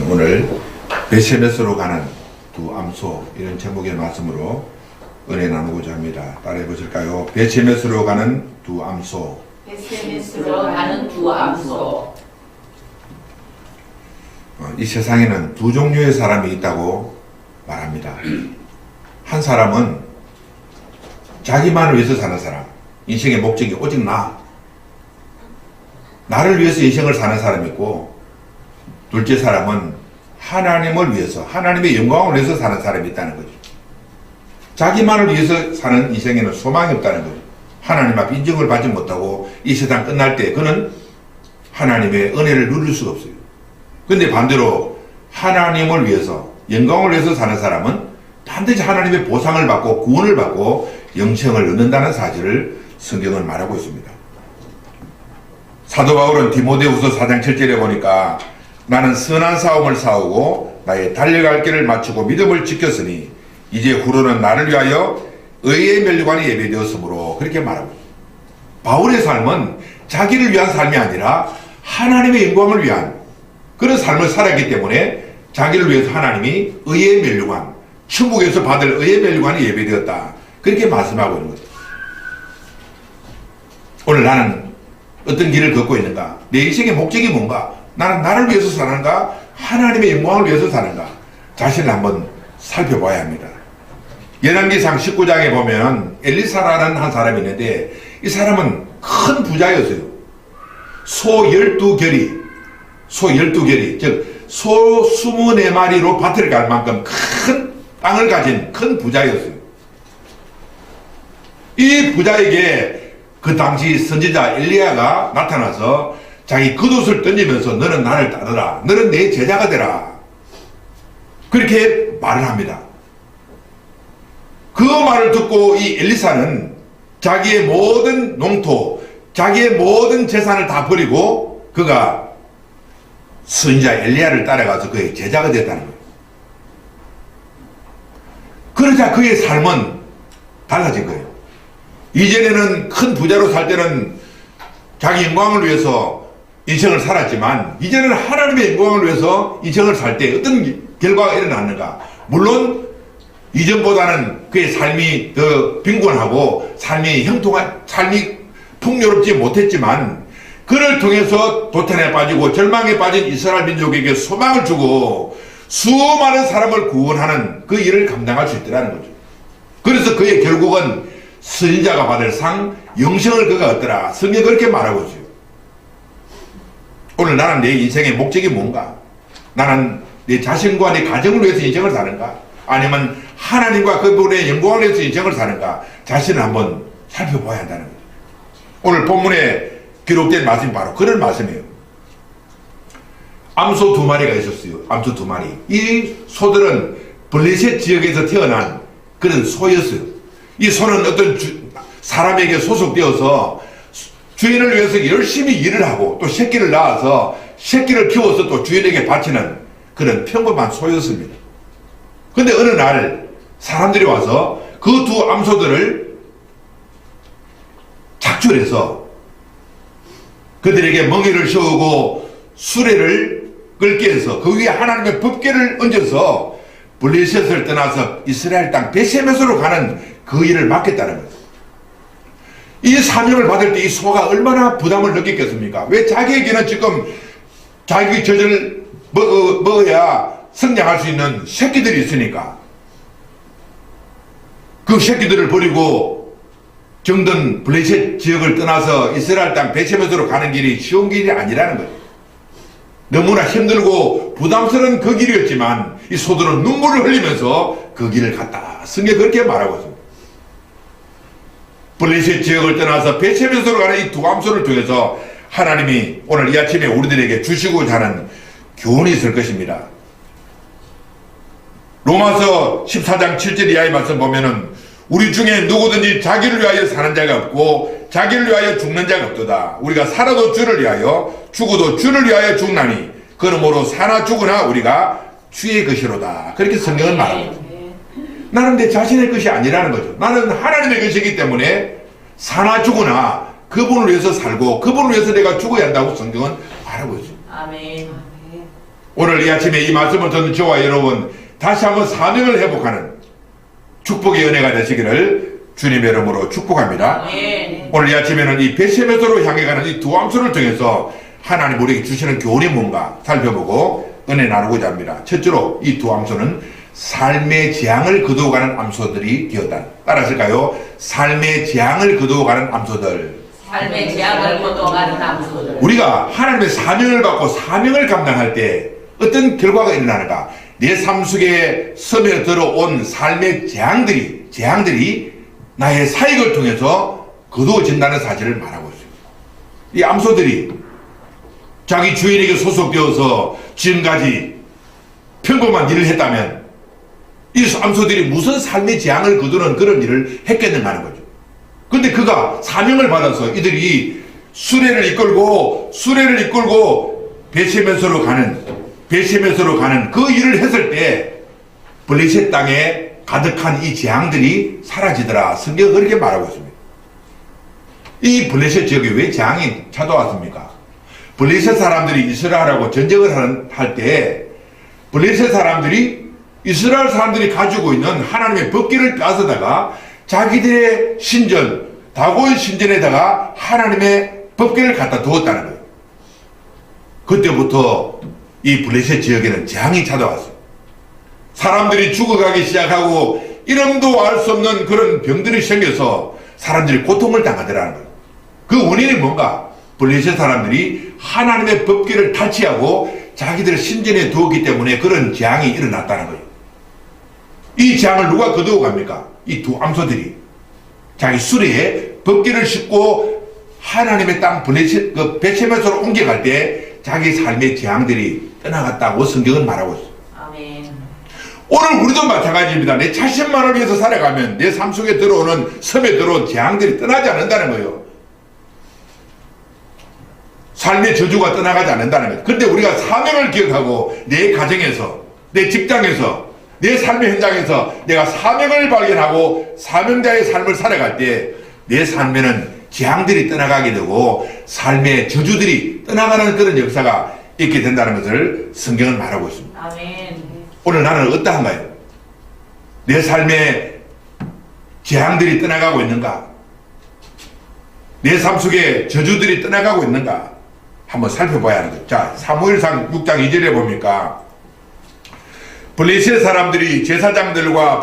오늘 베세메스로 가는 두 암소 이런 제목의 말씀으로 은혜 나누고자 합니다. 따라해 보실까요? 베세메스로 가는 두 암소. 베세메스로 가는 두 암소. 이 세상에는 두 종류의 사람이 있다고 말합니다. 한 사람은 자기만을 위해서 사는 사람, 인생의 목적이 오직 나를 위해서 인생을 사는 사람이 있고, 둘째 사람은 하나님을 위해서, 하나님의 영광을 위해서 사는 사람이 있다는 거죠. 자기만을 위해서 사는 인생에는 소망이 없다는 거죠. 하나님 앞에 인정을 받지 못하고 이 세상 끝날 때 그는 하나님의 은혜를 누릴 수가 없어요. 근데 반대로 하나님을 위해서, 영광을 위해서 사는 사람은 반드시 하나님의 보상을 받고 구원을 받고 영생을 얻는다는 사실을 성경은 말하고 있습니다. 사도 바울은 디모데후서 4장 7절에 보니까 나는 선한 싸움을 싸우고 나의 달려갈 길을 마치고 믿음을 지켰으니 이제 후로는 나를 위하여 의의 면류관이 예배되었으므로 그렇게 말하고 있습니다. 바울의 삶은 자기를 위한 삶이 아니라 하나님의 영광을 위한 그런 삶을 살았기 때문에 자기를 위해서 하나님이 의의 면류관, 천국에서 받을 의의 면류관이 예배되었다. 그렇게 말씀하고 있는 거죠. 오늘 나는 어떤 길을 걷고 있는가? 내 인생의 목적이 뭔가? 나는 나를 위해서 사는가? 하나님의 영광을 위해서 사는가? 자신을 한번 살펴봐야 합니다. 열왕기상 19장에 보면 엘리사라는 한 사람이 있는데 이 사람은 큰 부자였어요. 소 12결이, 즉 소 24마리로 밭을 갈 만큼 큰 땅을 가진 큰 부자였어요. 이 부자에게 그 당시 선지자 엘리야가 나타나서 자기 겉옷을 던지면서 너는 나를 따르라. 너는 내 제자가 되라. 그렇게 말을 합니다. 그 말을 듣고 이 엘리사는 자기의 모든 농토, 자기의 모든 재산을 다 버리고 그가 선지자 엘리야를 따라가서 그의 제자가 됐다는 거예요. 그러자 그의 삶은 달라진 거예요. 이전에는 큰 부자로 살 때는 자기 영광을 위해서 인생을 살았지만 이제는 하나님의 영광을 위해서 인생을 살 때 어떤 결과가 일어났는가? 물론 이전보다는 그의 삶이 더 빈곤하고 삶이 풍요롭지 못했지만 그를 통해서 도탄에 빠지고 절망에 빠진 이스라엘 민족에게 소망을 주고 수많은 사람을 구원하는 그 일을 감당할 수 있더라는 거죠. 그래서 그의 결국은 선지자가 받을 상, 영생을 그가 얻더라. 성경이 그렇게 말하고 있어요. 오늘 나는 내 인생의 목적이 뭔가? 나는 내 자신과 내 가정을 위해서 인생을 사는가? 아니면 하나님과 그분의 영광을 위해서 인생을 사는가? 자신을 한번 살펴봐야 한다는 거죠. 오늘 본문에 기록된 말씀이 바로 그런 말씀이에요. 암소 2마리가 있었어요. 암소 2마리. 이 소들은 블레셋 지역에서 태어난 그런 소였어요. 이 소는 어떤 사람에게 소속되어서 주인을 위해서 열심히 일을 하고 또 새끼를 낳아서 새끼를 키워서 또 주인에게 바치는 그런 평범한 소였습니다. 근데 어느 날 사람들이 와서 그 두 암소들을 착출해서 그들에게 멍에를 씌우고 수레를 끌게 해서 그 위에 하나님의 법궤를 얹어서 블레셋을 떠나서 이스라엘 땅 베세메스로 가는 그 일을 맡겠다는 거예요. 이 사명을 받을 때 이 소가 얼마나 부담을 느꼈겠습니까? 왜 자기에게는 지금 자기 젖을 먹어야 성장할 수 있는 새끼들이 있으니까 그 새끼들을 버리고 정든 블레셋 지역을 떠나서 이스라엘 땅 베세메스로 가는 길이 쉬운 길이 아니라는 거예요. 너무나 힘들고 부담스러운 그 길이었지만 이 소들은 눈물을 흘리면서 그 길을 갔다. 성경이 그렇게 말하고 있습니다. 블레셋 지역을 떠나서 베세메스로 가는 이 두 암소를 통해서 하나님이 오늘 이 아침에 우리들에게 주시고자 하는 교훈이 있을 것입니다. 로마서 14장 7절 이하의 말씀 보면은 우리 중에 누구든지 자기를 위하여 사는 자가 없고 자기를 위하여 죽는 자가 없도다. 우리가 살아도 주를 위하여 죽어도 주를 위하여 죽나니 그러므로 사나 죽으나 우리가 주의 것이로다. 그렇게 성경은 말합니다. 나는 내 자신의 것이 아니라는 거죠. 나는 하나님의 것이기 때문에 사나 죽으나 그분을 위해서 살고 그분을 위해서 내가 죽어야 한다고 성경은 말하고 있습니다. 아멘. 오늘 이 아침에 이 말씀을 듣는 저와 여러분 다시 한번 사명을 회복하는 축복의 은혜가 되시기를 주님의 이름으로 축복합니다. 아멘. 오늘 이 아침에는 이 베세메소로 향해 가는 이 두 암소를 통해서 하나님 우리에게 주시는 교훈이 뭔가 살펴보고 은혜 나누고자 합니다. 첫째로 이 두 암소는 삶의 재앙을 거두어가는 암소들이 되었다. 따라하실까요? 삶의 재앙을 거두어가는 암소들. 삶의 재앙을 거둬가는 암소들. 우리가 하나님의 사명을 받고 사명을 감당할 때 어떤 결과가 일어나는가? 내 삶 속에 스며 들어온 삶의 재앙들이 나의 사역을 통해서 거두어진다는 사실을 말하고 있습니다. 이 암소들이 자기 주인에게 소속되어서 지금까지 평범한 일을 했다면 이 암소들이 무슨 삶의 재앙을 거두는 그런 일을 했겠는가 하는 거죠. 근데 그가 사명을 받아서 이들이 수레를 이끌고 베세메소로 가는 그 일을 했을 때 블레셋 땅에 가득한 이 재앙들이 사라지더라. 성경은 그렇게 말하고 있습니다. 이 블레셋 지역에 왜 재앙이 찾아왔습니까? 블레셋 사람들이 이스라엘하고 전쟁을 할 때 블레셋 사람들이 이스라엘 사람들이 가지고 있는 하나님의 법궤를 빼앗아다가 자기들의 신전, 다곤 신전에다가 하나님의 법궤를 갖다 두었다는 거예요. 그때부터 이 블레셋 지역에는 재앙이 찾아왔어요. 사람들이 죽어가기 시작하고 이름도 알 수 없는 그런 병들이 생겨서 사람들이 고통을 당하더라는 거예요. 그 원인이 뭔가? 블레셋 사람들이 하나님의 법궤를 탈취하고 자기들 신전에 두었기 때문에 그런 재앙이 일어났다는 거예요. 이 재앙을 누가 거두어 갑니까? 이 두 암소들이 자기 수레에 법궤를 싣고 하나님의 땅 베세메소로 옮겨갈 때 자기 삶의 재앙들이 떠나갔다고 성경은 말하고 있어요. 아멘. 오늘 우리도 마찬가지입니다. 내 자신만을 위해서 살아가면 내 삶 속에 들어오는 섬에 들어온 재앙들이 떠나지 않는다는 거예요. 삶의 저주가 떠나가지 않는다는 거예요. 그런데 우리가 사명을 기억하고 내 가정에서, 내 직장에서, 내 삶의 현장에서 내가 사명을 발견하고 사명자의 삶을 살아갈 때 내 삶에는 재앙들이 떠나가게 되고 삶의 저주들이 떠나가는 그런 역사가 있게 된다는 것을 성경은 말하고 있습니다. 아멘. 오늘 나는 어떠한가요? 내 삶에 재앙들이 떠나가고 있는가? 내 삶 속에 저주들이 떠나가고 있는가? 한번 살펴봐야 하는 거죠. 자, 사무엘상 6장 2절에 보니까 블레셋 사람들이 제사장들과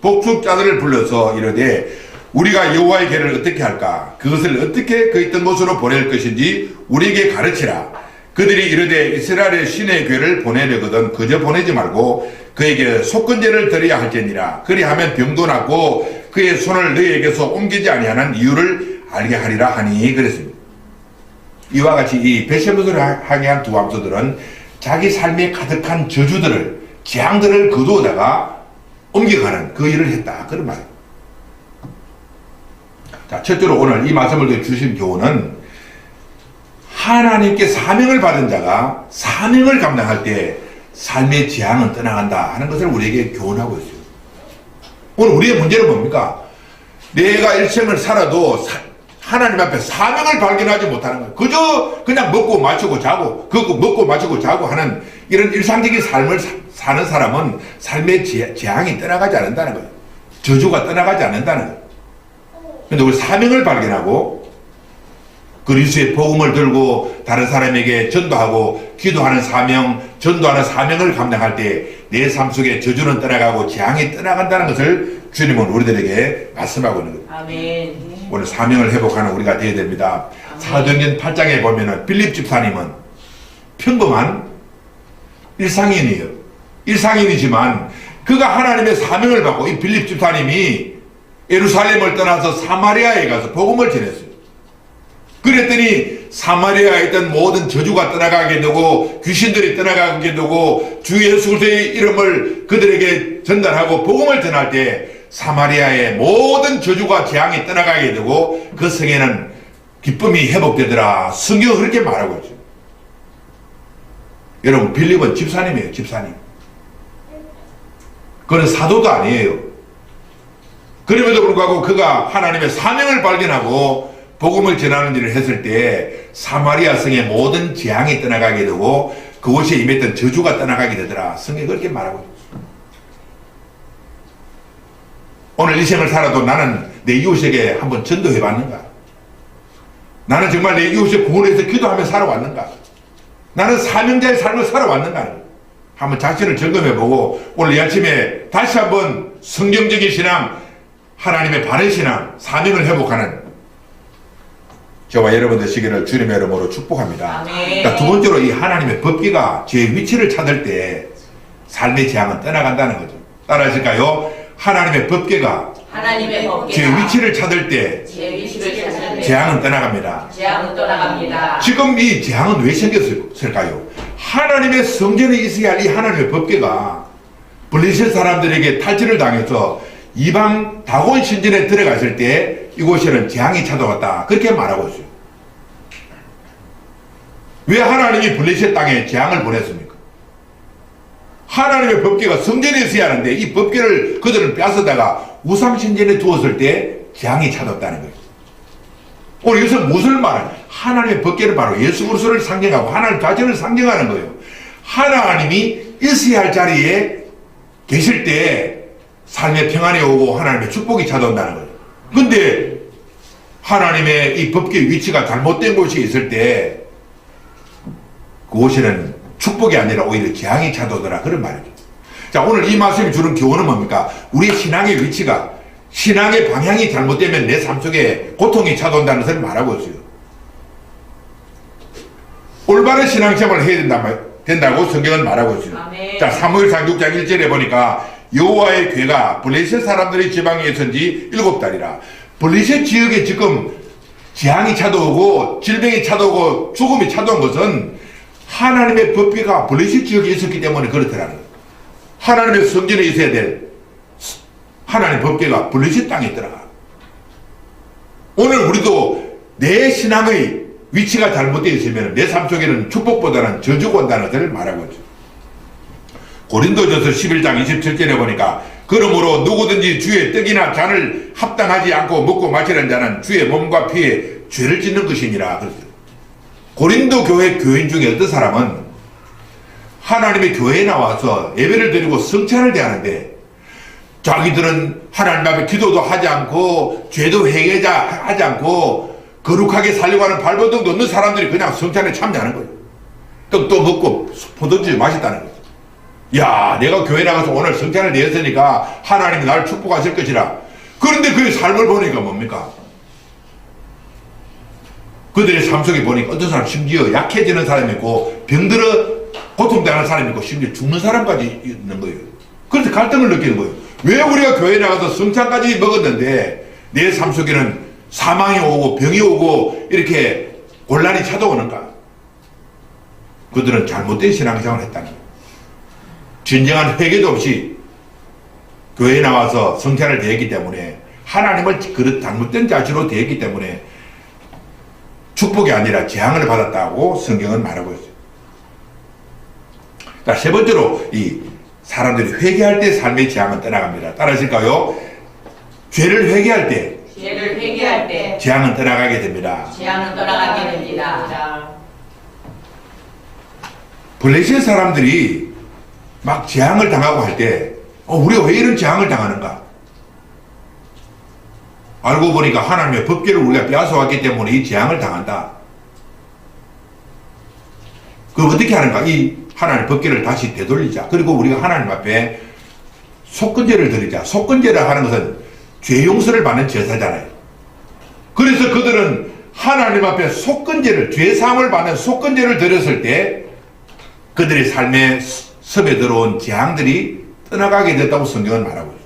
복습자들을 불러서 이르되 우리가 여호와의 궤를 어떻게 할까? 그것을 어떻게 그 있던 곳으로 보낼 것인지 우리에게 가르치라. 그들이 이르되 이스라엘의 신의 궤를 보내려거든 그저 보내지 말고 그에게 속건제를 드려야 할지니라. 그리하면 병도 낫고 그의 손을 너희에게서 옮기지 아니하는 이유를 알게 하리라 하니 그랬습니다. 이와 같이 이 베세메소를 향해 한 두 암소들은 자기 삶에 가득한 저주들을 재앙들을 거두어다가 옮겨가는 그 일을 했다. 그런 말이에요. 자, 첫째로 오늘 이 말씀을 주신 교훈은 하나님께 사명을 받은 자가 사명을 감당할 때 삶의 재앙은 떠나간다 하는 것을 우리에게 교훈하고 있어요. 오늘 우리의 문제는 뭡니까? 내가 일생을 살아도 하나님 앞에 사명을 발견하지 못하는 거예요. 그저 그냥 먹고 마시고 자고 먹고 마시고 자고 하는 이런 일상적인 삶을 사는 사람은 삶의 재앙이 떠나가지 않는다는 거예요. 저주가 떠나가지 않는다는 거예요. 그런데 우리 사명을 발견하고 그리스도의 복음을 들고 다른 사람에게 전도하고 기도하는 사명, 전도하는 사명을 감당할 때 내 삶 속에 저주는 떠나가고 재앙이 떠나간다는 것을 주님은 우리들에게 말씀하고 있는 거예요. 아멘. 오늘 사명을 회복하는 우리가 되어야 됩니다. 사도행전 8장에 보면은 빌립 집사님은 평범한 일상인이에요. 일상인이지만 그가 하나님의 사명을 받고 이 빌립 집사님이 예루살렘을 떠나서 사마리아에 가서 복음을 전했어요. 그랬더니 사마리아에 있던 모든 저주가 떠나가게 되고 귀신들이 떠나가게 되고 주 예수 그리스도의 이름을 그들에게 전달하고 복음을 전할 때 사마리아의 모든 저주가 재앙이 떠나가게 되고 그 성에는 기쁨이 회복되더라. 성경은 그렇게 말하고 있어요. 여러분 빌립은 집사님이에요. 집사님. 그는 사도도 아니에요. 그럼에도 불구하고 그가 하나님의 사명을 발견하고 복음을 전하는 일을 했을 때 사마리아 성의 모든 재앙이 떠나가게 되고 그곳에 임했던 저주가 떠나가게 되더라. 성경이 그렇게 말하고 있습니다. 오늘 이 생을 살아도 나는 내 이웃에게 한번 전도해 봤는가? 나는 정말 내 이웃을 구원해서 기도하며 살아왔는가? 나는 사명자의 삶을 살아왔는가? 한번 자신을 점검해보고 오늘 이 아침에 다시 한번 성경적인 신앙, 하나님의 바른 신앙, 사명을 회복하는 저와 여러분 되시기를 주님의 이름으로 축복합니다. 그러니까 두 번째로 이 하나님의 법궤가 제 위치를 찾을 때 삶의 재앙은 떠나간다는 거죠. 따라하실까요? 하나님의 법궤가 제 위치를 찾을 때 재앙은 떠나갑니다. 지금 이 재앙은 왜 생겼을까요? 하나님의 성전에 있어야 할 이 하나님의 법궤가 블레셋 사람들에게 탈취를 당해서 이방 다곤 신전에 들어갔을 때 이곳에는 재앙이 찾아왔다. 그렇게 말하고 있어요. 왜 하나님이 블레셋 땅에 재앙을 보냈습니까? 하나님의 법궤가 성전에 있어야 하는데 이 법궤를 그들은 뺏어다가 우상신전에 두었을 때 재앙이 찾아왔다는 거예요. 오늘 여기서 무엇을 말하냐? 하나님의 법궤는 바로 예수 그리스도를 상징하고 하나님 자신을 상징하는 거예요. 하나님이 있어야 할 자리에 계실 때 삶의 평안이 오고 하나님의 축복이 찾아온다는 거예요. 근데 하나님의 이 법궤 위치가 잘못된 곳이 있을 때 그곳에는 축복이 아니라 오히려 재앙이 찾아오더라. 그런 말이죠. 자, 오늘 이 말씀이 주는 교훈은 뭡니까? 우리의 신앙의 위치가, 신앙의 방향이 잘못되면 내 삶 속에 고통이 찾아온다는 것을 말하고 있어요. 올바른 신앙생활을 해야 된다고 성경은 말하고 있어요. 아멘. 자, 사무엘상 6장 1절에 보니까 여호와의 궤가 블레셋 사람들의 지방에 있은 지 7달이라. 블레셋 지역에 지금 재앙이 찾아오고 질병이 찾아오고 죽음이 찾아온 것은 하나님의 법궤가 블레셋 지역에 있었기 때문에 그렇더라는 거예요. 하나님의 성전에 있어야 될 하나님의 법궤가 블레셋 땅에 있더라. 오늘 우리도 내 신앙의 위치가 잘못되어 있으면 내 삶 속에는 축복보다는 저주가 온다는 것을 말하고 있죠. 고린도전서 11장 27절에 보니까 그러므로 누구든지 주의 떡이나 잔을 합당하지 않고 먹고 마시는 자는 주의 몸과 피에 죄를 짓는 것이니라. 고린도 교회 교인 중에 어떤 사람은 하나님의 교회에 나와서 예배를 드리고 성찬을 대하는데 자기들은 하나님 앞에 기도도 하지 않고 죄도 회개하지 않고 거룩하게 살려고 하는 발버둥도 없는 사람들이 그냥 성찬에 참여하는 거예요. 떡도 먹고 포도주 마셨다는 거예요. 야, 내가 교회 나가서 오늘 성찬을 내었으니까 하나님이 나를 축복하실 것이라. 그런데 그의 삶을 보니까 뭡니까? 그들의 삶 속에 보니까 어떤 사람 심지어 약해지는 사람이 있고 병들어 고통당하는 사람이 있고 심지어 죽는 사람까지 있는 거예요. 그래서 갈등을 느끼는 거예요. 왜 우리가 교회에 나가서 성찬까지 먹었는데 내 삶 속에는 사망이 오고 병이 오고 이렇게 곤란이 찾아오는가? 그들은 잘못된 신앙생활을 했다는 거예요. 진정한 회개도 없이 교회에 나와서 성찬을 대했기 때문에 하나님을 그릇 잘못된 자세로 대했기 때문에 축복이 아니라 재앙을 받았다고 성경은 말하고 있어요. 자, 세 번째로 이 사람들이 회개할 때 삶의 재앙은 떠나갑니다. 따라하실까요? 죄를 회개할 때 재앙은 떠나가게 됩니다. 블레셋 사람들이 막 재앙을 당하고 할 때 우리가 왜 이런 재앙을 당하는가? 알고 보니까 하나님의 법궤를 우리가 빼앗아왔기 때문에 이 재앙을 당한다. 그럼 어떻게 하는가? 이 하나님의 법궤를 다시 되돌리자. 그리고 우리가 하나님 앞에 속건제를 드리자. 속건제를 하는 것은 죄 용서를 받는 제사잖아요. 그래서 그들은 하나님 앞에 속건제를, 죄 사함을 받는 속건제를 드렸을 때 그들의 삶에 섭에 들어온 재앙들이 떠나가게 됐다고 성경은 말하고 있어요.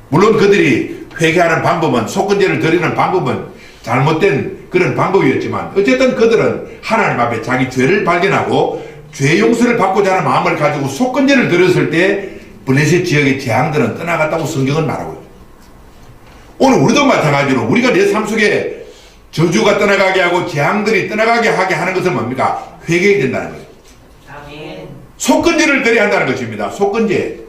물론 그들이 회개하는 방법은, 속건제를 드리는 방법은 잘못된 그런 방법이었지만 어쨌든 그들은 하나님 앞에 자기 죄를 발견하고 죄 용서를 받고자 하는 마음을 가지고 속건제를 드렸을 때 블레셋 지역의 재앙들은 떠나갔다고 성경은 말하고 있어요. 오늘 우리도 마찬가지로 우리가 내 삶 속에 저주가 떠나가게 하고 재앙들이 떠나가게 하게 하는 것은 뭡니까? 회개해야 된다는 거예요. 아멘. 속건제를 드려야 한다는 것입니다. 속건제.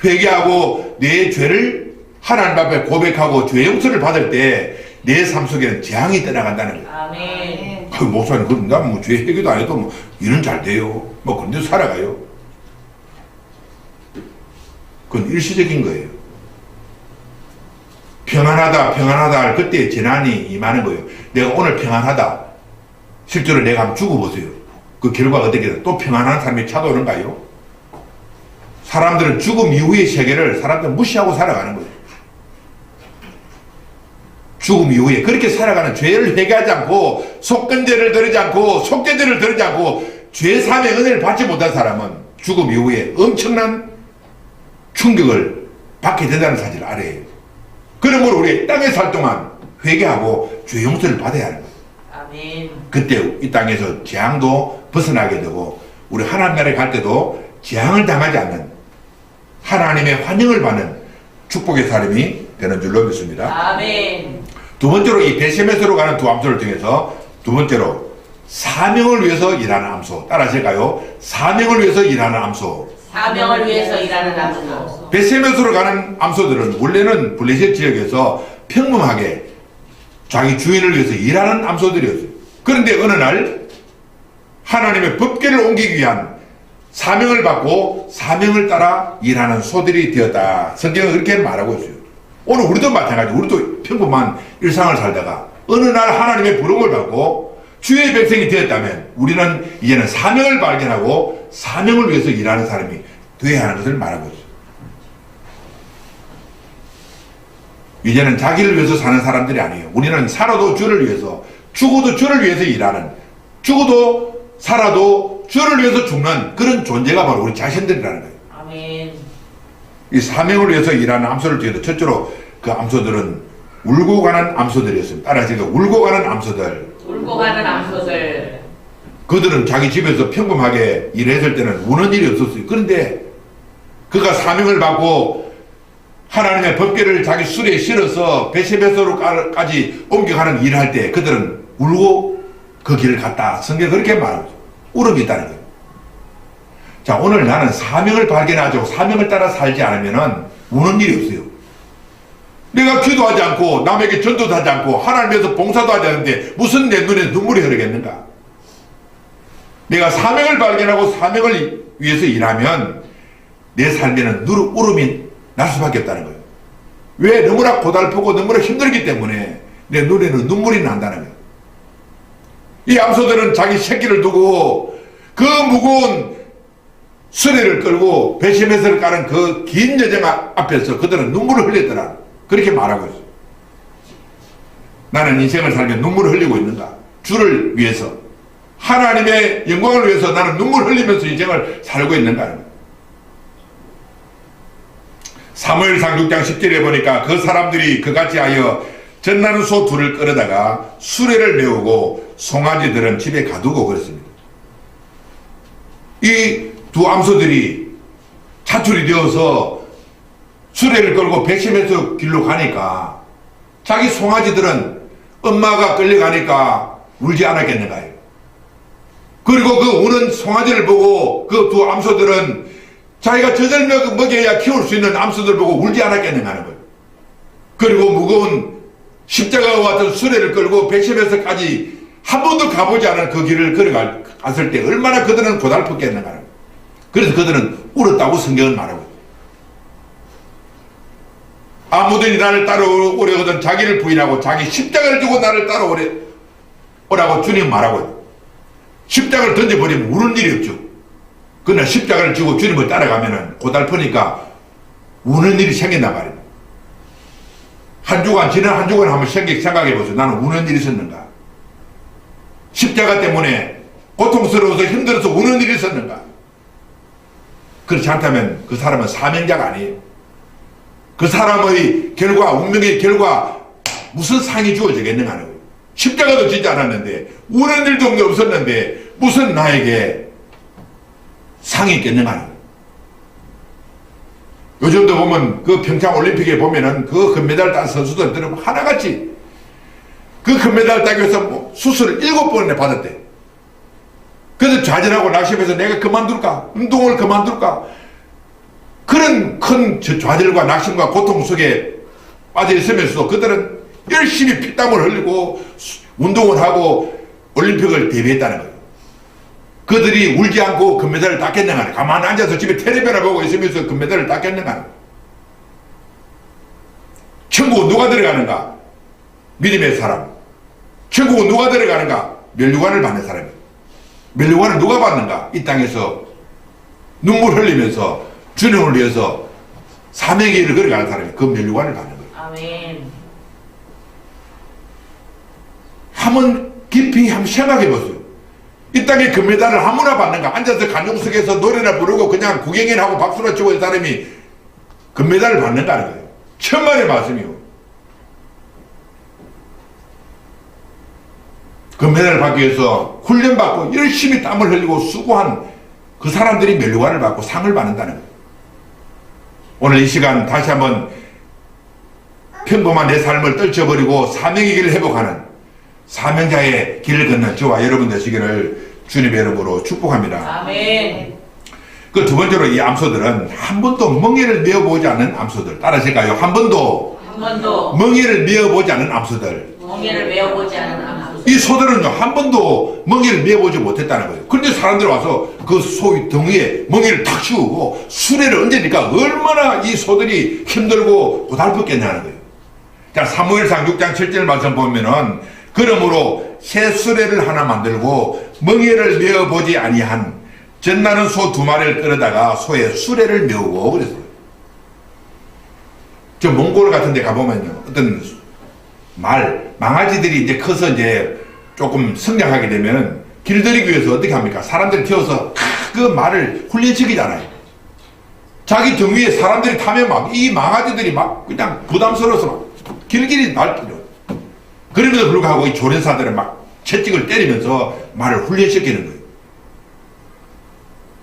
회개하고 내 죄를 하나님 앞에 고백하고 죄 용서를 받을 때 내 삶 속에는 재앙이 떠나간다는 거예요. 아멘. 아유, 목사님, 그럼 나뭐 죄 해결도 안 해도 뭐 일은 잘 돼요. 뭐 그런 데 살아가요. 그건 일시적인 거예요. 평안하다 할 그때 재난이 임하는 거예요. 내가 오늘 평안하다. 실제로 내가 한번 죽어보세요. 그 결과가 어떻게 돼요? 또 평안한 사람이 찾아오는가요? 사람들은 죽음 이후의 세계를 사람들은 무시하고 살아가는 거예요. 죽음 이후에 그렇게 살아가는, 죄를 회개하지 않고 속건제를 드리지 않고 속죄제를 드리지 않고 죄사함의 은혜를 받지 못한 사람은 죽음 이후에 엄청난 충격을 받게 된다는 사실을 알아야 해요. 그러므로 우리 땅에 살 동안 회개하고 죄 용서를 받아야 하는 거예요. 아멘. 그때 이 땅에서 재앙도 벗어나게 되고 우리 하나님 나라에 갈 때도 재앙을 당하지 않는 하나님의 환영을 받는 축복의 삶이 되는 줄로 믿습니다. 아멘. 두 번째로 이 베세메스로 가는 두 암소를 통해서 두 번째로 사명을 위해서 일하는 암소. 따라하실까요? 사명을 위해서 일하는 암소. 사명을 위해서 일하는 암소. 베세메스로 가는 암소들은 원래는 블레셋 지역에서 평범하게 자기 주인을 위해서 일하는 암소들이었어요. 그런데 어느 날 하나님의 법궤를 옮기기 위한 사명을 받고 사명을 따라 일하는 소들이 되었다. 성경은 그렇게 말하고 있어요. 오늘 우리도 마찬가지. 우리도 평범한 일상을 살다가 어느 날 하나님의 부름을 받고 주의 백성이 되었다면 우리는 이제는 사명을 발견하고 사명을 위해서 일하는 사람이 되어야 하는 것을 말하고 있어요. 이제는 자기를 위해서 사는 사람들이 아니에요. 우리는 살아도 주를 위해서, 죽어도 주를 위해서 일하는, 죽어도 살아도 주를 위해서 죽는 그런 존재가 바로 우리 자신들이라는 거예요. 아멘. 이 사명을 위해서 일하는 암소를 통해서 첫째로 그 암소들은 울고 가는 암소들이었습니다. 따라하시죠. 울고 가는 암소들. 울고 가는 암소들. 그들은 자기 집에서 평범하게 일했을 때는 우는 일이 없었어요. 그런데 그가 사명을 받고 하나님의 법궤를 자기 수레에 실어서 베세메스로까지 옮겨가는 일을 할 때 그들은 울고 그 길을 갔다. 성경이 그렇게 말하고 울음이 있다는 거예요. 자, 오늘 나는 사명을 발견하죠. 사명을 따라 살지 않으면 우는 일이 없어요. 내가 기도하지 않고 남에게 전도도 하지 않고 하나님에서 봉사도 하지 않는데 무슨 내 눈에 눈물이 흐르겠는가? 내가 사명을 발견하고 사명을 위해서 일하면 내 삶에는 울음이 날 수밖에 없다는 거예요. 왜? 너무나 고달프고 너무나 힘들기 때문에 내 눈에는 눈물이 난다는 거예요. 이 암소들은 자기 새끼를 두고 그 무거운 수레를 끌고 베세메스를 가는 그 긴 여정 앞에서 그들은 눈물을 흘렸더라. 그렇게 말하고 있어요. 나는 인생을 살면 눈물을 흘리고 있는가? 주를 위해서, 하나님의 영광을 위해서 나는 눈물 흘리면서 인생을 살고 있는가? 사무엘상 6장 10절에 보니까 그 사람들이 그같이 하여 전나는 소 둘을 끌어다가 수레를 메우고 송아지들은 집에 가두고 그랬습니다. 이 두 암소들이 차출이 되어서 수레를 끌고 베세메스 길로 가니까 자기 송아지들은 엄마가 끌려가니까 울지 않았겠는가요? 그리고 그 우는 송아지를 보고 그 두 암소들은 자기가 젖을 먹여야 키울 수 있는 암소들 보고 울지 않았겠는가 하는 거예요. 그리고 무거운 십자가와 같은 수레를 끌고 베세메스까지 한 번도 가보지 않은 그 길을 걸어갔을 때 얼마나 그들은 고달팠겠는가 하는 거예요. 그래서 그들은 울었다고 성경은 말하고 있어요. 아무든지 나를 따라오려거든 자기를 부인하고 자기 십자가를 주고 나를 따라오라고 주님 말하고 있어요. 십자가를 던져버리면 우는 일이 없죠. 그러나 십자가를 지고 주님을 따라가면 고달프니까 우는 일이 생긴단 말입니다. 한 주간, 지난 한 주간 한번 생각해 보세요. 나는 우는 일이 있었는가? 십자가 때문에 고통스러워서 힘들어서 우는 일이 있었는가? 그렇지 않다면 그 사람은 사명자가 아니에요. 그 사람의 결과, 운명의 결과 무슨 상이 주어지겠는가 하는 거예요. 십자가도 지지 않았는데 우는 일도 없었는데 무슨 나에게 상이 있겠는가 하는 거예요. 요즘도 보면 그 평창올림픽에 보면은 그 금메달 딴 선수들은 하나같이 그 금메달 따기 위해서 뭐 수술을 7번이나 받았대. 그래서 좌절하고 낙심해서 내가 그만둘까? 운동을 그만둘까? 그런 큰 좌절과 낙심과 고통 속에 빠져 있으면서도 그들은 열심히 피땀을 흘리고 운동을 하고 올림픽을 대비했다는 거예요. 그들이 울지 않고 금메달을 땄겠는가 하는, 가만히 앉아서 집에 텔레비전을 보고 있으면서 금메달을 땄겠는가 하는. 천국은 누가 들어가는가? 믿음의 사람. 천국은 누가 들어가는가? 면류관을 받는 사람이에요. 면류관을 누가 받는가? 이 땅에서 눈물 흘리면서 주님을 위해서 사명의 길을 걸어가는 사람이 그 면류관을 받는 거예요. 아멘. 한번 깊이 한번 생각해 보세요. 이 땅에 금메달을 아무나 받는가? 앉아서 관중석에서 노래나 부르고 그냥 구경이나 하고 박수나 치고 있는 사람이 금메달을 받는가 하는 거예요. 천만의 말씀이요. 금메달을 받기 위해서 훈련받고 열심히 땀을 흘리고 수고한 그 사람들이 면류관을 받고 상을 받는다는 거예요. 오늘 이 시간 다시 한번 평범한 내 삶을 떨쳐버리고 사명의 길을 회복하는 사명자의 길을 걷는 저와 여러분 되시기를 주님의 이름으로 축복합니다. 아멘. 그 두 번째로 이 암소들은 한 번도 멍에를 메어보지 않은 암소들. 따라하실까요? 한 번도 멍에를 메어보지 않은 암소들. 멍에를 메어보지 않은 암소. 이 소들은요, 한 번도 멍에를 메어보지 못했다는 거예요. 그런데 사람들이 와서 그 소의 덩이에 멍에를 탁 씌우고 수레를 얹으니까 얼마나 이 소들이 힘들고 고달팠겠냐는 거예요. 자, 사무엘상 6장 7절 말씀 보면은 그러므로 새 수레를 하나 만들고 멍에를 메어보지 아니한 전나는 소 2마리를 끌어다가 소의 수레를 메우고 그랬어요. 저 몽골 같은 데 가보면요, 어떤 망아지들이 이제 커서 이제 조금 성장하게 되면 길들이기 위해서 어떻게 합니까? 사람들이 태워서 그 말을 훈련시키잖아요. 자기 등 위에 사람들이 타면 막 이 망아지들이 막 그냥 부담스러워서 막 길길이 날뛰죠. 그럼에도 불구하고 이 조련사들은 막 채찍을 때리면서 말을 훈련시키는 거예요.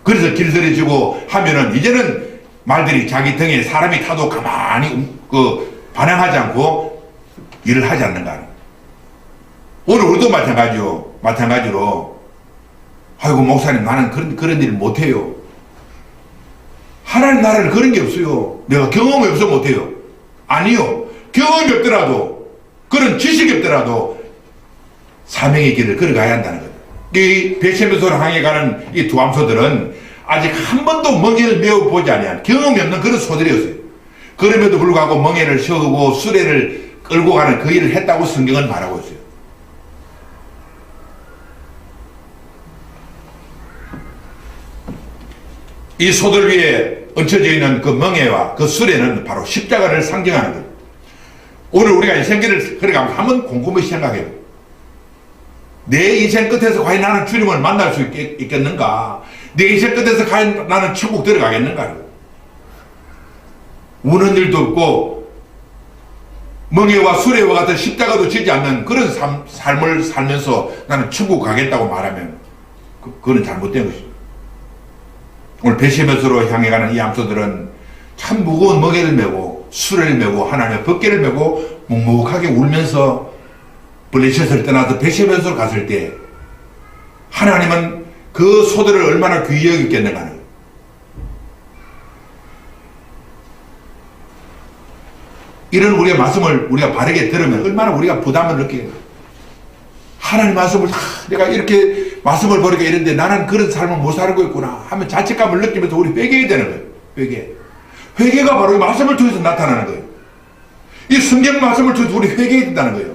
그래서 길들여지고 하면은 이제는 말들이 자기 등에 사람이 타도 가만히 반항하지 않고 일을 하지 않는가. 오늘 우리도 마찬가지로 아이고 목사님 나는 그런 일 못해요. 하나님 나라를 그런 게 없어요. 내가 경험이 없어 못해요. 아니요. 경험이 없더라도 그런 지식이 없더라도 사명의 길을 걸어가야 한다는 거예요. 이 베세메소를 향해 가는 이 두 암소들은 아직 한 번도 멍에를 메어보지 아니한 경험이 없는 그런 소들이었어요. 그럼에도 불구하고 멍에를 세우고 수레를 끌고 가는 그 일을 했다고 성경은 말하고 있어요. 이 소들 위에 얹혀져 있는 그 멍에와 그 수레는 바로 십자가를 상징하는 거예요. 오늘 우리가 인생길을 걸어가면 한번 곰곰이 생각해요. 내 인생 끝에서 과연 나는 주님을 만날 수 있겠는가? 내 인생 끝에서 과연 나는 천국 들어가겠는가? 우는 일도 없고 멍에와 수레와 같은 십자가도 지지 않는 그런 삶을 살면서 나는 천국 가겠다고 말하면 그건 잘못된 것이죠. 오늘 베세메소로 향해 가는 이 암소들은 참 무거운 멍에를 메고 수레를 메고 하나님의 법궤를 메고 묵묵하게 울면서 블레셋을 떠나서 베세메소로 갔을 때 하나님은 그 소들을 얼마나 귀히 여겼겠는가 하는 거예요. 이런 우리의 말씀을 우리가 바르게 들으면 얼마나 우리가 부담을 느끼게. 하나님 말씀을 내가 이렇게 말씀을 버리게 이런데 나는 그런 삶을 못 살고 있구나 하면 자책감을 느끼면서 우리 회개해야 되는 거예요. 회개가 바로 이 말씀을 통해서 나타나는 거예요. 이 성경 말씀을 통해서 우리 회개해야 된다는 거예요.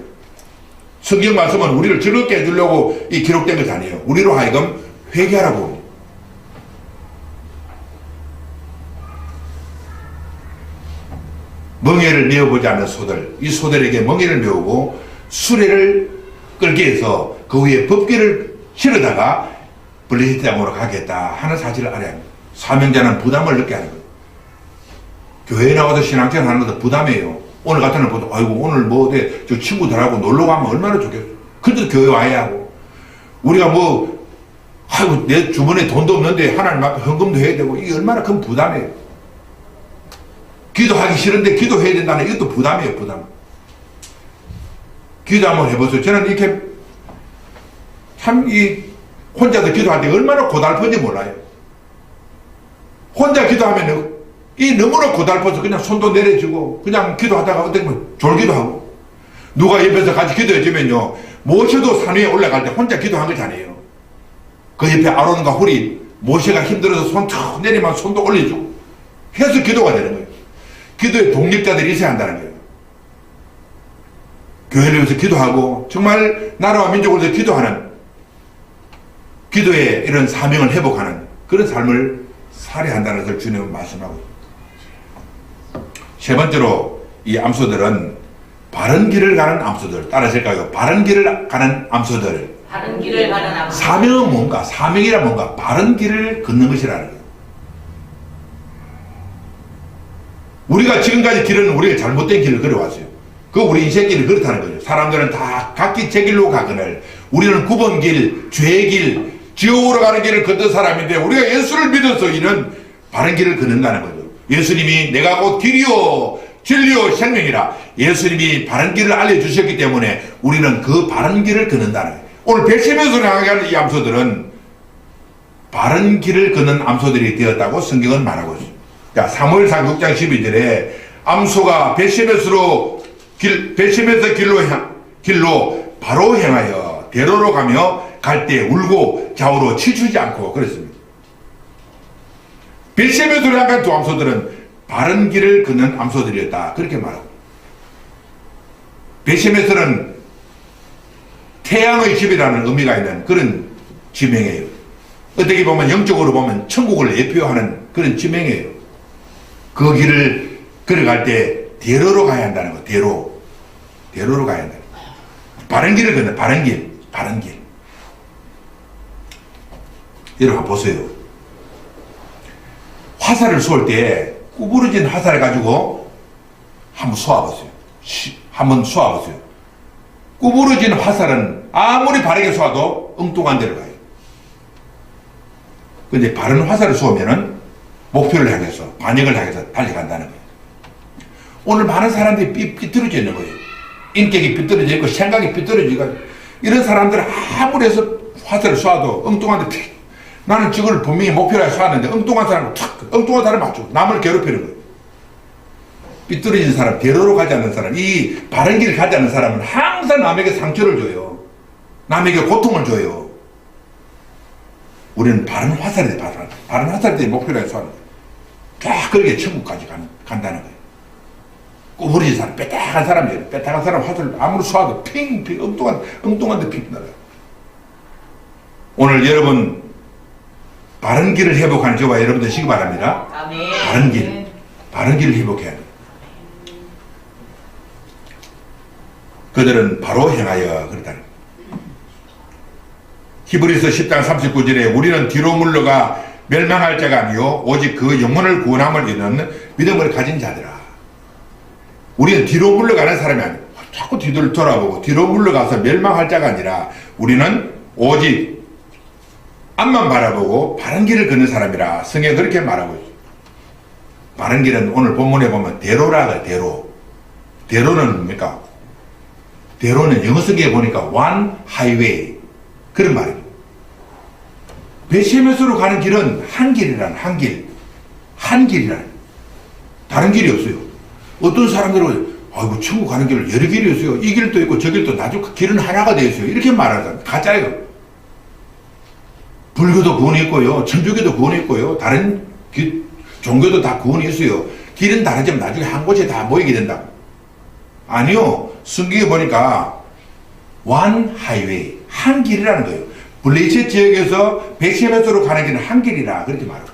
성경 말씀은 우리를 즐겁게 해주려고 이 기록된 것이 아니에요. 우리로 하여금 회개하라고. 멍에를 메어보지 않는 소들, 이 소들에게 멍에를 메우고 수레를 끌게 해서 그 위에 법궤를 실어다가 블레셋 땅으로 가겠다 하는 사실을 알아야 합니다. 사명자는 부담을 느껴야 하는 거예요. 교회에 나와서 신앙생활 하는 것도 부담이에요. 오늘 같은 날 보도 아이고 오늘 뭐 어디 저 친구들하고 놀러 가면 얼마나 좋겠어. 근데 교회 와야 하고 우리가 아이고 내 주머니에 돈도 없는데 하나님 앞에 헌금도 해야 되고 이게 얼마나 큰 부담이에요. 기도하기 싫은데 기도해야 된다는 이것도 부담이에요. 부담. 기도 한번 해보세요. 저는 이렇게 참 혼자서 기도할 때 얼마나 고달픈지 몰라요. 혼자 기도하면 이 너무나 고달퍼서 그냥 손도 내려주고 그냥 기도하다가 어떻게 보면 졸기도 하고 누가 옆에서 같이 기도해주면요 모세도 산 위에 올라갈 때 혼자 기도한 거잖아요. 그 옆에 아론과 훌이 모세가 힘들어서 손 툭 내리면 손도 올려주고 해서 기도가 되는 거예요. 기도의 독립자들이 있어야 한다는 거예요. 교회를 위해서 기도하고 정말 나라와 민족을 위해서 기도하는 기도의 이런 사명을 회복하는 그런 삶을 살아야 한다는 것을 주님은 말씀하고 있습니다. 세 번째로 이 암소들은 바른 길을 가는 암소들 따라하실까요? 바른 길을 가는 암소들. 바른 길을 가는 암소. 사명은 뭔가? 사명이라 뭔가? 바른 길을 걷는 것이라는 거예요. 우리가 지금까지 길은 우리가 잘못된 길을 걸어왔어요. 그 우리 인생길이 그렇다는 거죠. 사람들은 다 각기 제 길로 가거늘 우리는 9번 길, 죄의 길, 지옥으로 가는 길을 걷는 사람인데 우리가 예수를 믿어서 이는 바른 길을 걷는다는 거죠. 예수님이 내가 곧 길이요 진리요 생명이라 예수님이 바른 길을 알려주셨기 때문에 우리는 그 바른 길을 걷는다는 거예요. 오늘 백시면서 향하게 하는 이 암소들은 바른 길을 걷는 암소들이 되었다고 성경은 말하고 있습니다. 자, 사무엘상 6장 12절에 암소가 베시메스로 길로 바로 행하여 대로로 가며 갈 때 울고 좌우로 치추지 않고 그랬습니다. 베시메스로 향한 두 암소들은 바른 길을 걷는 암소들이었다 그렇게 말하고 베시메스는 태양의 집이라는 의미가 있는 그런 지명이에요. 어떻게 보면 영적으로 보면 천국을 예표하는 그런 지명이에요. 그 길을 걸어갈 때 대로로 가야 한다는 거. 대로로 가야 한다는 거. 바른 길을 걷는 바른 길. 여러분 한번 보세요. 화살을 쏠 때 구부러진 화살을 가지고 한번 쏘아보세요. 구부러진 화살은 아무리 바르게 쏘아도 엉뚱한 데로 가요. 근데 바른 화살을 쏘면은 목표를 향해서 반역을 향해서 달려간다는 거예요. 오늘 많은 사람들이 삐뚤어져 있는 거예요. 인격이 삐뚤어져 있고 생각이 삐뚤어지고 이런 사람들은 아무리 해서 화살을 쏴도 엉뚱한 데 나는 저걸 분명히 목표를 쏘았는데 엉뚱한 사람을 맞추고 남을 괴롭히는 거예요. 삐뚤어진 사람, 대로로 가지 않는 사람, 이 바른 길을 가지 않는 사람은 항상 남에게 상처를 줘요. 남에게 고통을 줘요. 우리는 바른 화살에 목표를 쏘는 거예요. 쫙 그렇게 천국까지 간다는 거예요. 구부러진 사람, 빽빽한 사람이에요. 빽빽한 사람 화살을 아무리 쏘아도 핑 엉뚱한 데 핑 날아요. 오늘 여러분 바른 길을 회복하는 저와 여러분 되시기 바랍니다. 아멘. 바른 길을 회복해야 합니다. 그들은 바로 행하여 그렇다는 거예요. 히브리서 10장 39절에 우리는 뒤로 물러가 멸망할 자가 아니요 오직 그 영혼을 구원함을 이루는 믿음을 가진 자들아. 우리는 뒤로 물러가는 사람이 아니에요. 자꾸 뒤를 돌아보고 뒤로 물러가서 멸망할 자가 아니라 우리는 오직 앞만 바라보고 바른 길을 걷는 사람이라 성경에 그렇게 말하고 있어요. 바른 길은 오늘 본문에 보면 대로라가 대로는 뭡니까? 대로는 영어 성경에 보니까 one highway 그런 말입니다. 베시메스로 가는 길은 한 길이란 한 길이란 다른 길이 없어요. 어떤 사람들은 아이고 천국 가는 길은 여러 길이 있어요. 이 길도 있고 저 길도 나중 길은 하나가 되어 있어요. 이렇게 말하잖아요. 가짜예요. 불교도 구원이 있고요. 천주교도 구원이 있고요. 다른 종교도 다 구원이 있어요. 길은 다르지만 나중에 한 곳에 다 모이게 된다. 아니요. 성경에 보니까 one highway 한 길이라는 거예요. 블레셋 지역에서 베시메스로 가는 길은 한 길이라 그렇게 말합니다.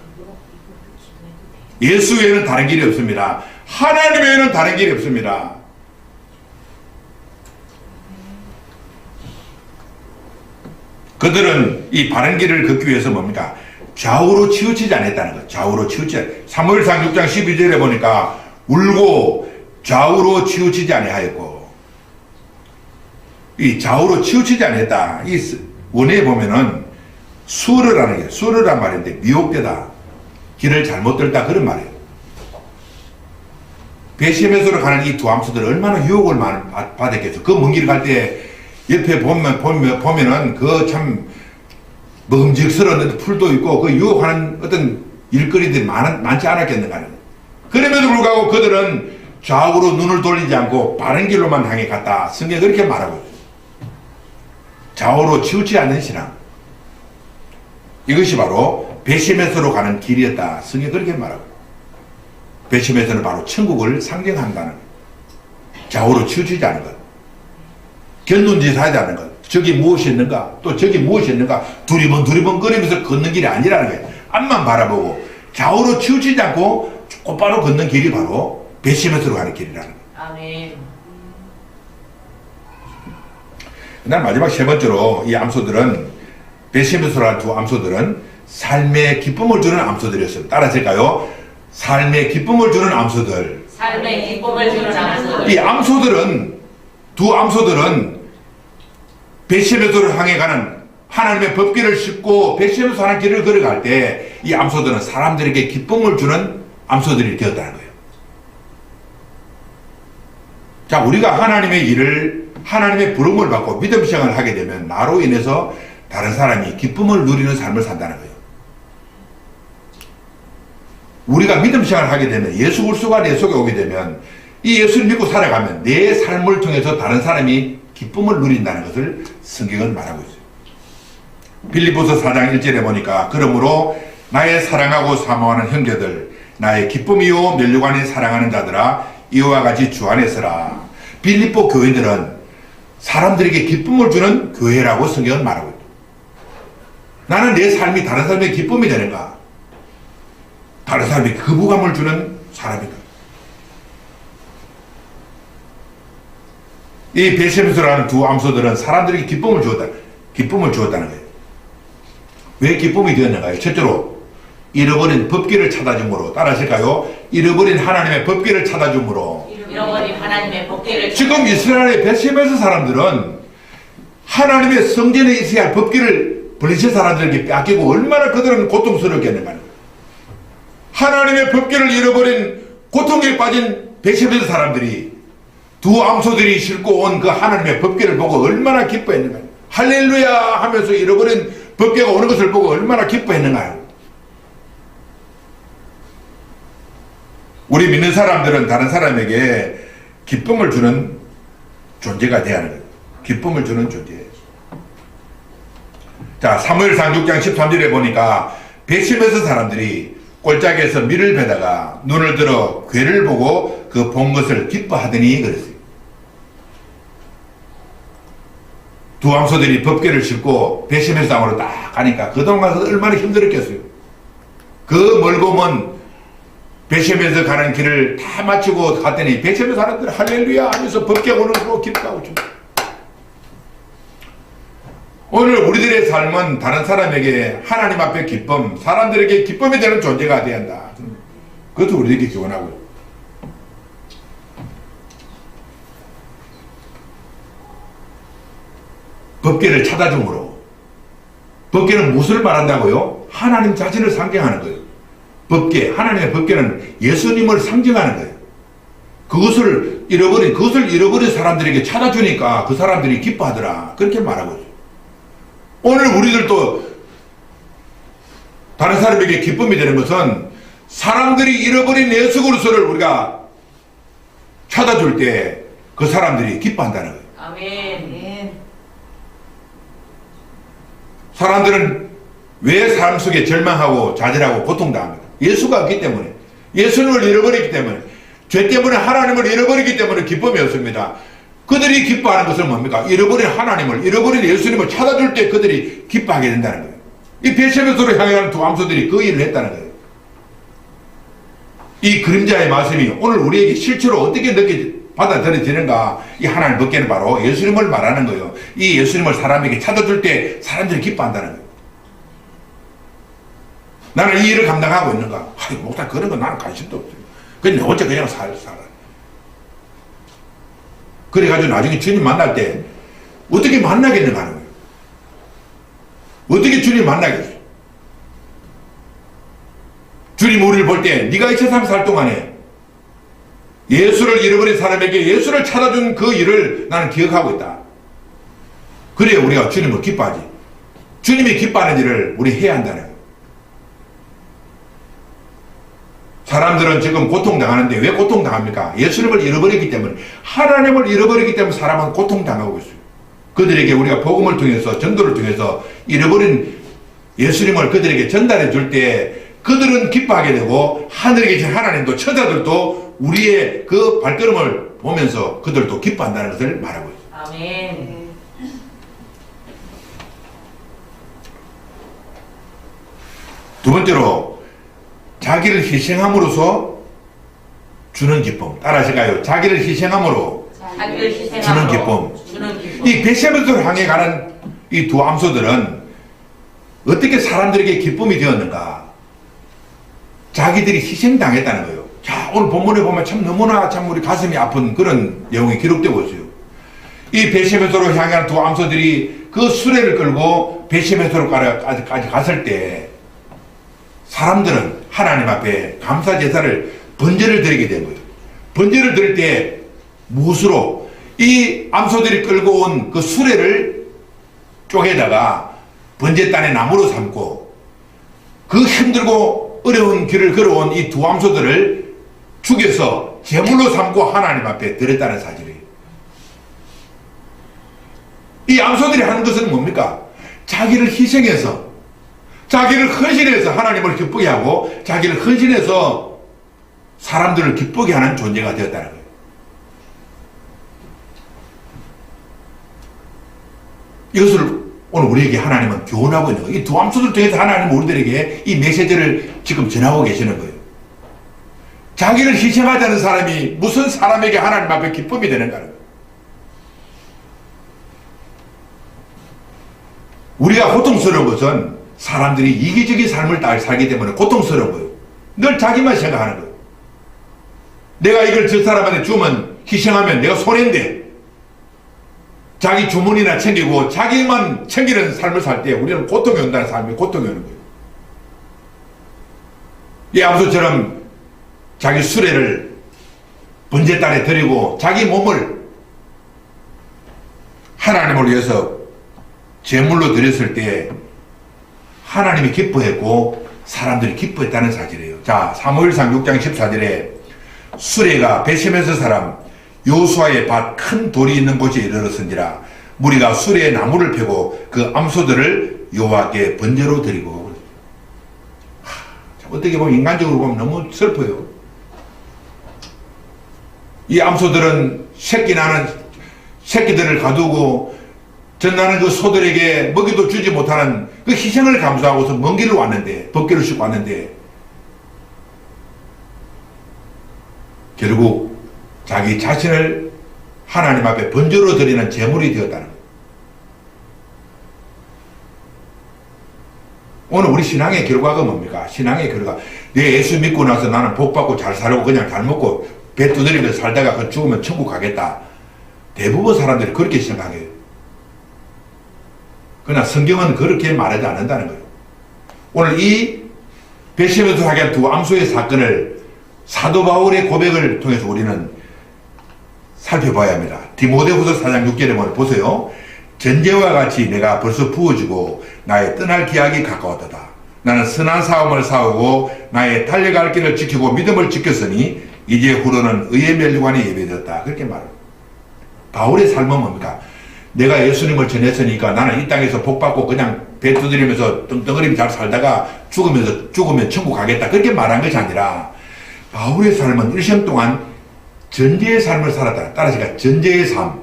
예수 외에는 다른 길이 없습니다. 하나님 외에는 다른 길이 없습니다. 그들은 이 바른 길을 걷기 위해서 뭡니까? 좌우로 치우치지 않았다는 거예요. 좌우로 치우치지 않았다. 사무엘상 6장 12절에 보니까 울고 좌우로 치우치지 아니하였고 이 좌우로 치우치지 않았다. 이 원어에 보면은 수르라는 게 수르란 말인데 미혹되다. 길을 잘못 들다 그런 말이에요. 베시메스로 가는 이 두 암소들 얼마나 유혹을 많이 받았겠어. 그 먼 길 갈 때 옆에 보면은 그 참 먹음직스러운 풀도 있고 그 유혹하는 어떤 일거리들이 많지 않았겠는가. 그럼에도 불구하고 그들은 좌우로 눈을 돌리지 않고 바른 길로만 향해 갔다. 성경이 그렇게 말하고 있어요. 좌우로 치우치지 않는 신앙. 이것이 바로 베시메스로 가는 길이었다. 성경이 그렇게 말하고. 베시메스는 바로 천국을 상징한다는 것. 좌우로 치우치지 않는 것. 견눈짓하지 않는 것. 저기 무엇이 있는가? 또 저기 무엇이 있는가? 두리번 거리면서 걷는 길이 아니라는 거예요. 앞만 바라보고 좌우로 치우치지 않고 곧바로 걷는 길이 바로 베시메스로 가는 길이라는 거예요. 아멘. 그다음 마지막 세 번째로 이 암소들은 베시메스라는 두 암소들은 삶의 기쁨을 주는 암소들이었어요. 따라하실까요? 삶의 기쁨을 주는 암소들. 삶의 기쁨을 주는 암소들. 이 암소들은 두 암소들은 베시메스를 향해 가는 하나님의 법궤를 싣고 베시메스 하는 길을 걸어갈 때 이 암소들은 사람들에게 기쁨을 주는 암소들이 되었다는 거예요. 자, 우리가 하나님의 일을 하나님의 부름을 받고 믿음 시작을 하게 되면 나로 인해서 다른 사람이 기쁨을 누리는 삶을 산다는 거예요. 우리가 믿음 시작을 하게 되면 예수 그리스도가 내 속에 오게 되면 이 예수를 믿고 살아가면 내 삶을 통해서 다른 사람이 기쁨을 누린다는 것을 성경은 말하고 있어요. 빌립보서 4장 1절에 보니까 그러므로 나의 사랑하고 사모하는 형제들 나의 기쁨이요 면류관이 사랑하는 자들아 이와 같이 주 안에 서라. 빌립보 교회들은 사람들에게 기쁨을 주는 교회라고 성경은 말하고 있다. 나는 내 삶이 다른 사람에게 기쁨이 되는가? 다른 사람에게 거부감을 주는 사람인가? 이 베시메스라는 두 암소들은 사람들에게 기쁨을 주었다는 거예요. 왜 기쁨이 되었는가요? 첫째로 잃어버린 법궤를 찾아줌으로. 따라하실까요? 잃어버린 하나님의 법궤를 찾아줌으로. 잃어버린 하나님의 법궤를 지금 이스라엘의 베시메스 사람들은 하나님의 성전에 있어야 할 법궤를 블레셋 사람들에게 빼앗기고 얼마나 그들은 고통스럽겠는가. 하나님의 법궤를 잃어버린 고통에 빠진 베시메스 사람들이 두 암소들이 싣고 온 그 하나님의 법궤를 보고 얼마나 기뻐했는가. 할렐루야 하면서 잃어버린 법궤가 오는 것을 보고 얼마나 기뻐했는가요. 우리 믿는 사람들은 다른 사람에게 기쁨을 주는 존재가 돼야 하는 거예요. 기쁨을 주는 존재예요. 자, 사무엘상 6장 13절에 보니까 베시메스 사람들이 골짜기에서 밀을 베다가 눈을 들어 괴를 보고 그 본 것을 기뻐하더니 그랬어요. 두 암소들이 법궤를 싣고 베시메스 땅으로 딱 가니까 그동안 가서 얼마나 힘들었겠어요. 그 멀고 먼 베시메스 가는 길을 다 마치고 갔더니 베시메스 사람들 할렐루야 하면서 법궤 오는 걸로 기뻐하고 있습니다. 오늘 우리들의 삶은 다른 사람에게 하나님 앞에 기쁨, 사람들에게 기쁨이 되는 존재가 되어야 한다. 그것도 우리에게 기원하고요. 법궤를 찾아줌으로. 법궤는 무엇을 말한다고요? 하나님 자신을 상징하는 거예요. 법궤, 하나님의 법궤는 예수님을 상징하는 거예요. 그것을 잃어버린 사람들에게 찾아주니까 그 사람들이 기뻐하더라. 그렇게 말하고 있어요. 오늘 우리들도 다른 사람에게 기쁨이 되는 것은 사람들이 잃어버린 예수 그리스도를 우리가 찾아줄 때 그 사람들이 기뻐한다는 거예요. 아멘. 사람들은 왜 삶 속에 절망하고 좌절하고 고통당합니까? 예수가 없기 때문에, 예수님을 잃어버렸기 때문에, 죄 때문에 하나님을 잃어버렸기 때문에 기쁨이 없습니다. 그들이 기뻐하는 것은 뭡니까? 잃어버린 하나님을, 잃어버린 예수님을 찾아줄 때 그들이 기뻐하게 된다는 거예요. 이 베시메스로 향해 가는 두 암소들이 그 일을 했다는 거예요. 이 그림자의 말씀이 오늘 우리에게 실제로 어떻게 받아들여지는가? 이 하나님 법궤는 바로 예수님을 말하는 거예요. 이 예수님을 사람에게 찾아줄 때 사람들이 기뻐한다는 거예요. 나는 이 일을 감당하고 있는가? 아니, 목사 그런 건 나는 관심도 없어요. 그냥 혼자 그냥 살아. 그래가지고 나중에 주님 만날 때 어떻게 만나겠는가 하는 거예요. 어떻게 주님 만나겠어요? 주님 우리를 볼 때 네가 이 세상 살 동안에 예수를 잃어버린 사람에게 예수를 찾아준 그 일을 나는 기억하고 있다. 그래야 우리가 주님을 기뻐하지. 주님이 기뻐하는 일을 우리 해야 한다는 거예요. 사람들은 지금 고통당하는데 왜 고통당합니까? 예수님을 잃어버리기 때문에, 하나님을 잃어버리기 때문에 사람은 고통당하고 있어요. 그들에게 우리가 복음을 통해서 전도를 통해서 잃어버린 예수님을 그들에게 전달해 줄 때 그들은 기뻐하게 되고 하늘에 계신 하나님도 천사들도 우리의 그 발걸음을 보면서 그들도 기뻐한다는 것을 말하고 있습니다. 아멘. 두 번째로 자기를 희생함으로써 주는 기쁨. 따라하실까요? 자기를 희생함으로 자기를 주는 희생함으로 기쁨. 주는 기쁨. 이 베세메스를 향해 가는 이 두 암소들은 어떻게 사람들에게 기쁨이 되었는가? 자기들이 희생당했다는 거예요. 자, 오늘 본문에 보면 참 너무나 참 우리 가슴이 아픈 그런 내용이 기록되고 있어요. 이 베세메스로 향하는 두 암소들이 그 수레를 끌고 베세메스로까지 갔을 때 사람들은 하나님 앞에 감사 제사를 번제를 드리게 된 거예요. 번제를 드릴 때 무엇으로 이 암소들이 끌고 온 그 수레를 쪼개다가 번제단의 나무로 삼고 그 힘들고 어려운 길을 걸어온 이 두 암소들을 죽여서 제물로 삼고 하나님 앞에 드렸다는 사실이에요. 이 암소들이 하는 것은 뭡니까? 자기를 희생해서 자기를 헌신해서 하나님을 기쁘게 하고 자기를 헌신해서 사람들을 기쁘게 하는 존재가 되었다는 거예요. 이것을 오늘 우리에게 하나님은 교훈하고 있는 거예요. 이 두 암소들 통해서 하나님은 우리들에게 이 메시지를 지금 전하고 계시는 거예요. 자기를 희생하자는 사람이 무슨 사람에게 하나님 앞에 기쁨이 되는가는 거예요. 우리가 고통스러운 것은 사람들이 이기적인 삶을 살기 때문에 고통스러운 거예요. 늘 자기만 생각하는 거예요. 내가 이걸 저 사람한테 주면 희생하면 내가 손해인데 자기 주머니나 챙기고 자기만 챙기는 삶을 살 때 우리는 고통이 온다는 삶이 고통이 오는 거예요. 이 암소처럼 자기 수레를 번제단에 드리고 자기 몸을 하나님을 위해서 제물로 드렸을 때 하나님이 기뻐했고 사람들이 기뻐했다는 사실이에요. 자, 사무엘상 6장 14절에 수레가 베세메스 사람 요수아의 밭 큰 돌이 있는 곳에 이르렀은지라 무리가 수레에 나무를 펴고 그 암소들을 여호와께 번제로 드리고. 어떻게 보면 인간적으로 보면 너무 슬퍼요. 이 암소들은 새끼들을 가두고 전나는 그 소들에게 먹이도 주지 못하는 그 희생을 감수하고서 먼 길을 왔는데, 벗기를 싣고 왔는데, 결국 자기 자신을 하나님 앞에 번제로 드리는 제물이 되었다는 거예요. 오늘 우리 신앙의 결과가 뭡니까? 신앙의 결과. 내 예수 믿고 나서 나는 복받고 잘 살고 그냥 잘 먹고 배 두드리면서 살다가 그 죽으면 천국 가겠다. 대부분 사람들이 그렇게 생각해요. 그러나 성경은 그렇게 말하지 않는다는 거예요. 오늘 이 베세메스 사기한 두 암소의 사건을 사도 바울의 고백을 통해서 우리는 살펴봐야 합니다. 디모데후서 4장 6절에 보면 보세요. 전제와 같이 내가 벌써 부어지고 나의 떠날 기약이 가까웠도다. 나는 선한 싸움을 싸우고 나의 달려갈 길을 지키고 믿음을 지켰으니 이제 후로는 의의 멸류관이 예배되었다. 그렇게 말합니다. 바울의 삶은 뭡니까? 내가 예수님을 전했으니까 나는 이 땅에서 복받고 그냥 배 두드리면서 떵떵거리며 잘 살다가 죽으면 천국 가겠다. 그렇게 말한 것이 아니라 바울의 삶은 일생 동안 전제의 삶을 살았다. 따라서 전제의 삶.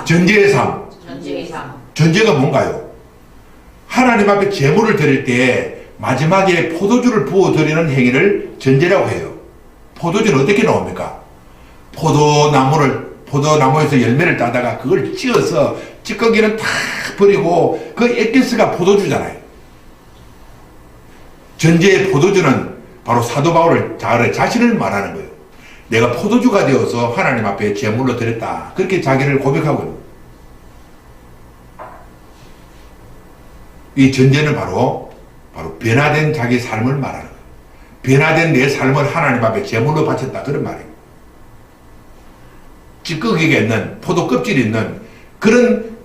전제의 삶. 전제가 뭔가요? 하나님 앞에 제물을 드릴 때 마지막에 포도주를 부어 드리는 행위를 전제라고 해요. 포도주는 어떻게 나옵니까? 포도나무에서 열매를 따다가 그걸 찧어서 찌꺼기는 다 버리고 그 액기스가 포도주잖아요. 전제의 포도주는 바로 사도 바울을 자신을 말하는 거예요. 내가 포도주가 되어서 하나님 앞에 제물로 드렸다. 그렇게 자기를 고백하고 있는 거예요. 이 전제는 바로 변화된 자기 삶을 말하는 거예요. 변화된 내 삶을 하나님 앞에 제물로 바쳤다. 그런 말이에요. 찌꺼기가 있는 포도 껍질이 있는 그런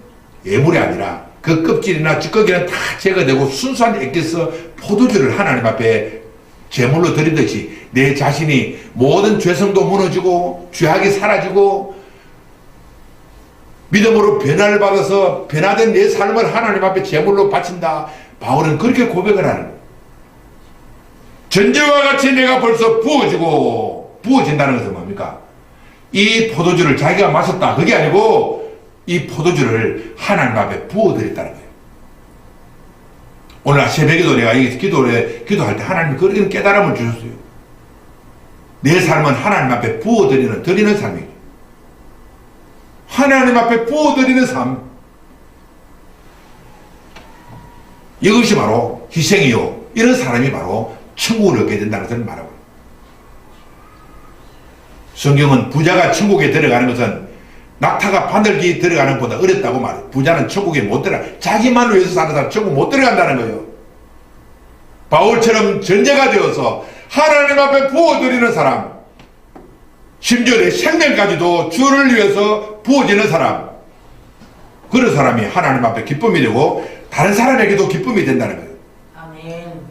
예물이 아니라 그 껍질이나 찌꺼기는 다 제거되고 순수한 액기스 포도주를 하나님 앞에 제물로 드리듯이 내 자신이 모든 죄성도 무너지고 죄악이 사라지고 믿음으로 변화를 받아서 변화된 내 삶을 하나님 앞에 제물로 바친다. 바울은 그렇게 고백을 하는 거예요. 전제와 같이 내가 벌써 부어진다는 것은 뭡니까? 이 포도주를 자기가 마셨다. 그게 아니고 이 포도주를 하나님 앞에 부어드렸다는 거예요. 오늘 새벽에도 내가 이 기도할 때 하나님이 그런 깨달음을 주셨어요. 내 삶은 하나님 앞에 드리는 삶이에요. 하나님 앞에 부어드리는 삶. 이것이 바로 희생이요. 이런 사람이 바로 천국을 얻게 된다는 것을 말하고 있습니다. 성경은 부자가 천국에 들어가는 것은 낙타가 바늘기 들어가는 것보다 어렵다고 말해요. 부자는 천국에 못 들어가. 자기만 위해서 사는 사람 천국 못 들어간다는 거예요. 바울처럼 전제가 되어서 하나님 앞에 부어드리는 사람, 심지어 내 생명까지도 주를 위해서 부어지는 사람, 그런 사람이 하나님 앞에 기쁨이 되고 다른 사람에게도 기쁨이 된다는 거예요. 아멘.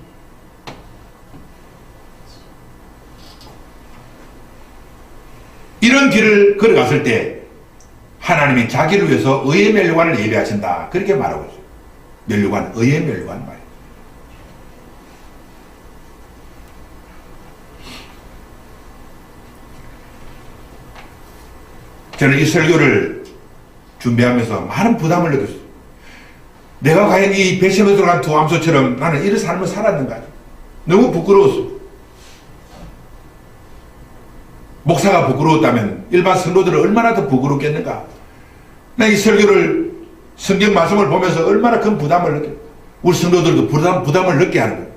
이런 길을 걸어갔을 때 하나님이 자기를 위해서 의의 멸류관을 예배하신다. 그렇게 말하고 있어요. 멸류관, 의의 멸류관 말이에요. 저는 이 설교를 준비하면서 많은 부담을 느꼈어요. 내가 과연 이 베셈에 들어간 두 암소처럼 나는 이런 삶을 살았는가? 너무 부끄러웠어. 목사가 부끄러웠다면 일반 성도들은 얼마나 더 부끄럽겠는가? 나 이 설교를 성경 말씀을 보면서 얼마나 큰 부담을 느껴. 우리 성도들도 부담을 느끼게 하는 거예요.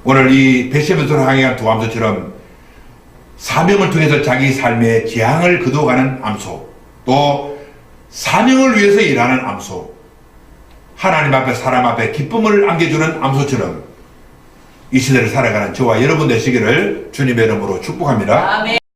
오늘 이 베셈에서 항해한 두 암소처럼 사명을 통해서 자기 삶의 재앙을 거두어가는 암소, 또 사명을 위해서 일하는 암소, 하나님 앞에 사람 앞에 기쁨을 안겨주는 암소처럼 이 시대를 살아가는 저와 여러분 되시기를 주님의 이름으로 축복합니다. 아멘.